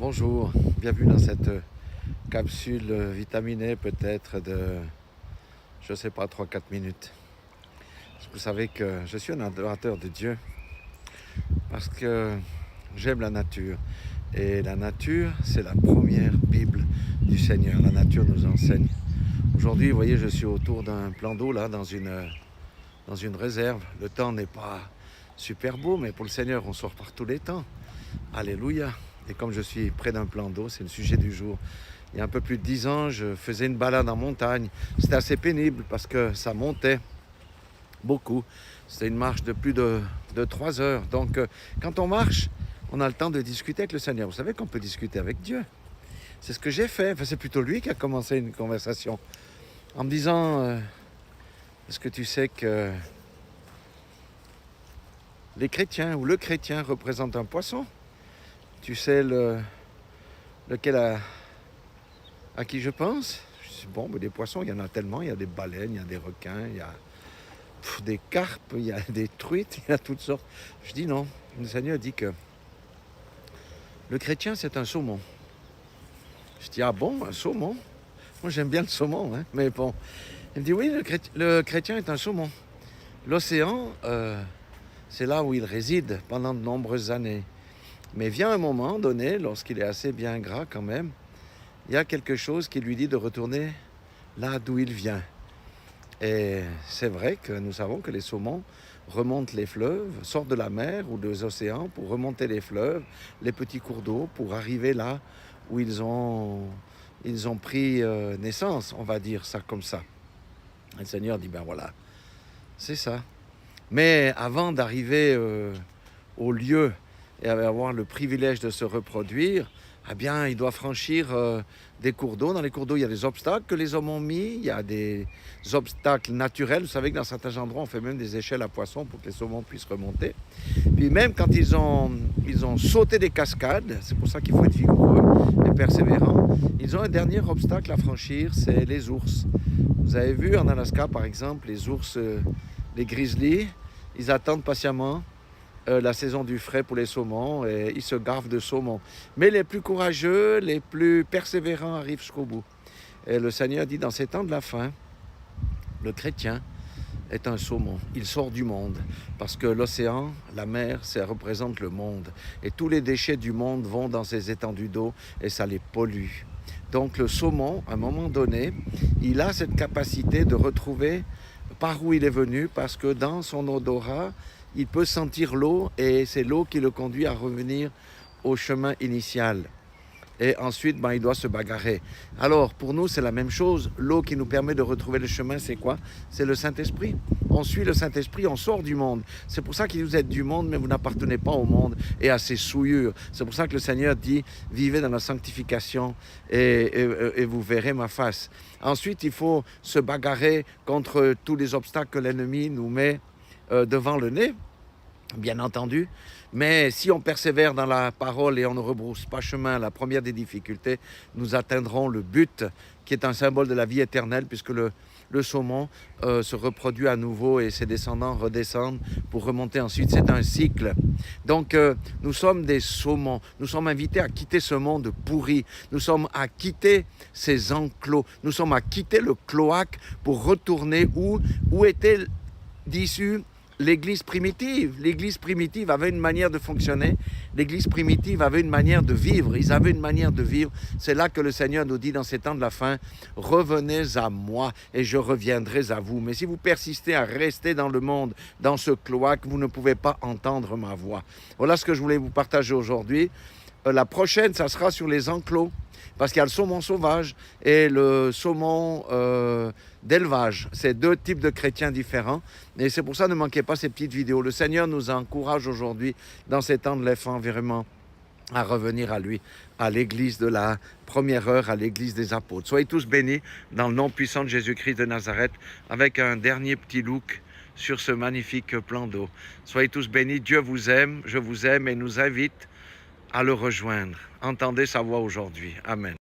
Bonjour, bienvenue dans cette capsule vitaminée peut-être de, je sais pas, 3-4 minutes. Vous savez que je suis un adorateur de Dieu parce que j'aime la nature. Et la nature, c'est la première Bible du Seigneur. La nature nous enseigne. Aujourd'hui, vous voyez, je suis autour d'un plan d'eau, là, dans une réserve. Le temps n'est pas super beau, mais pour le Seigneur, on sort par tous les temps. Alléluia. Et comme je suis près d'un plan d'eau, c'est le sujet du jour. Il y a un peu plus de 10 ans, je faisais une balade en montagne. C'était assez pénible parce que ça montait beaucoup. C'était une marche de plus de 3 heures. Donc, quand on marche, on a le temps de discuter avec le Seigneur. Vous savez qu'on peut discuter avec Dieu. C'est ce que j'ai fait. Enfin, c'est plutôt lui qui a commencé une conversation en me disant est-ce que tu sais que les chrétiens ou le chrétien représente un poisson? Tu sais lequel à qui je pense? Je dis, bon, mais des poissons, il y en a tellement. Il y a des baleines, il y a des requins, il y a des carpes, il y a des truites, il y a toutes sortes. Je dis non. Le Seigneur dit que le chrétien, c'est un saumon. Je dis, ah bon, un saumon? Moi, j'aime bien le saumon, hein, mais bon. Il me dit, oui, le chrétien est un saumon. L'océan, c'est là où il réside pendant de nombreuses années. Mais vient un moment donné, lorsqu'il est assez bien gras quand même, il y a quelque chose qui lui dit de retourner là d'où il vient. Et c'est vrai que nous savons que les saumons remontent les fleuves, sortent de la mer ou des océans pour remonter les fleuves, les petits cours d'eau, pour arriver là où ils ont pris naissance, on va dire ça comme ça. Et le Seigneur dit, ben voilà, c'est ça. Mais avant d'arriver au lieu et avoir le privilège de se reproduire, eh bien, il doit franchir des cours d'eau. Dans les cours d'eau, il y a des obstacles que les hommes ont mis. Il y a des obstacles naturels. Vous savez que dans certains endroits, on fait même des échelles à poissons pour que les saumons puissent remonter. Puis même quand ils ont sauté des cascades, c'est pour ça qu'il faut être vigoureux et persévérant, ils ont un dernier obstacle à franchir, c'est les ours. Vous avez vu en Alaska, par exemple, les ours, les grizzlies, ils attendent patiemment la saison du frai pour les saumons et ils se gavent de saumon. Mais les plus courageux, les plus persévérants arrivent jusqu'au bout. Et le Seigneur dit dans ces temps de la fin, le chrétien est un saumon. Il sort du monde parce que l'océan, la mer, ça représente le monde. Et tous les déchets du monde vont dans ces étendues d'eau et ça les pollue. Donc le saumon, à un moment donné, il a cette capacité de retrouver par où il est venu parce que dans son odorat, il peut sentir l'eau et c'est l'eau qui le conduit à revenir au chemin initial. Et ensuite, il doit se bagarrer. Alors, pour nous, c'est la même chose. L'eau qui nous permet de retrouver le chemin, c'est quoi? C'est le Saint-Esprit. On suit le Saint-Esprit, on sort du monde. C'est pour ça qu'il vous êtes du monde, mais vous n'appartenez pas au monde et à ses souillures. C'est pour ça que le Seigneur dit, vivez dans la sanctification et vous verrez ma face. Ensuite, il faut se bagarrer contre tous les obstacles que l'ennemi nous met devant le nez, bien entendu. Mais si on persévère dans la parole et on ne rebrousse pas chemin, la première des difficultés, nous atteindrons le but qui est un symbole de la vie éternelle puisque le saumon se reproduit à nouveau et ses descendants redescendent pour remonter ensuite. C'est un cycle. Donc nous sommes des saumons. Nous sommes invités à quitter ce monde pourri. Nous sommes à quitter ces enclos. Nous sommes à quitter le cloaque pour retourner où était d'issue l'Église primitive. L'Église primitive avait une manière de fonctionner. L'Église primitive avait une manière de vivre. Ils avaient une manière de vivre. C'est là que le Seigneur nous dit dans ces temps de la fin, revenez à moi et je reviendrai à vous. Mais si vous persistez à rester dans le monde, dans ce cloaque, vous ne pouvez pas entendre ma voix. Voilà ce que je voulais vous partager aujourd'hui. La prochaine, ça sera sur les enclos. Parce qu'il y a le saumon sauvage et le saumon d'élevage. C'est deux types de chrétiens différents. Et c'est pour ça, ne manquez pas ces petites vidéos. Le Seigneur nous encourage aujourd'hui, dans ces temps de l'enfant, vraiment, à revenir à lui, à l'église de la première heure, à l'église des apôtres. Soyez tous bénis dans le nom puissant de Jésus-Christ de Nazareth, avec un dernier petit look sur ce magnifique plan d'eau. Soyez tous bénis. Dieu vous aime, je vous aime et nous invite à le rejoindre. Entendez sa voix aujourd'hui. Amen.